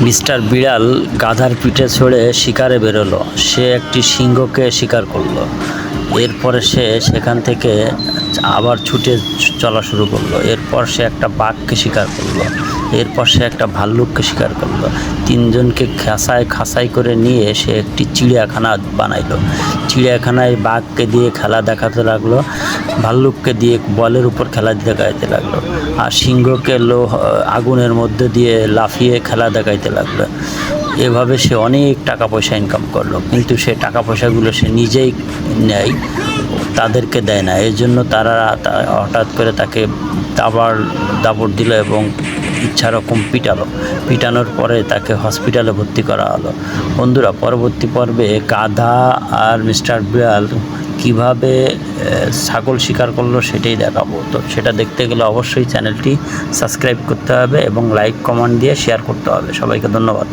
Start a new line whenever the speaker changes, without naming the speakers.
Mister বিড়াল গাধার পিঠে চড়ে শিকারে বেরোলো। সে একটি সিংহকে শিকার করলো। এরপরে সে সেখান থেকে আবার ছুটে চলা শুরু করলো। এরপর সে একটা বাঘকে শিকার করলো। এরপর সে একটা ভাল্লুককে শিকার করলো। তিনজনকে খাঁচাই করে নিয়ে সে একটি চিড়িয়াখানা বানাইলো। চিড়িয়াখানায় বাঘকে দিয়ে খেলা দেখাতে লাগলো, ভাল্লুককে দিয়ে বলের উপর খেলা দেখাইতে লাগলো, আর সিংহকে আগুনের মধ্যে দিয়ে লাফিয়ে খেলা দেখাইতে লাগলো। এভাবে সে অনেক টাকা পয়সা ইনকাম করলো, কিন্তু সে টাকা পয়সাগুলো সে নিজেই নেয়, তাদেরকে দেয় না। এর জন্য তারা হঠাৎ করে তাকে দাবড় দিল এবং ইচ্ছা রকম পিটানোর পরে তাকে হসপিটালে ভর্তি করা হলো। বন্ধুরা, পরবর্তী পর্বে গাধা আর মিস্টার বিড়াল কীভাবে ছাগল শিকার করলো সেটাই দেখাবো। তো সেটা দেখতে গেলে অবশ্যই চ্যানেলটি সাবস্ক্রাইব করতে হবে এবং লাইক কমেন্ট দিয়ে শেয়ার করতে হবে। সবাইকে ধন্যবাদ।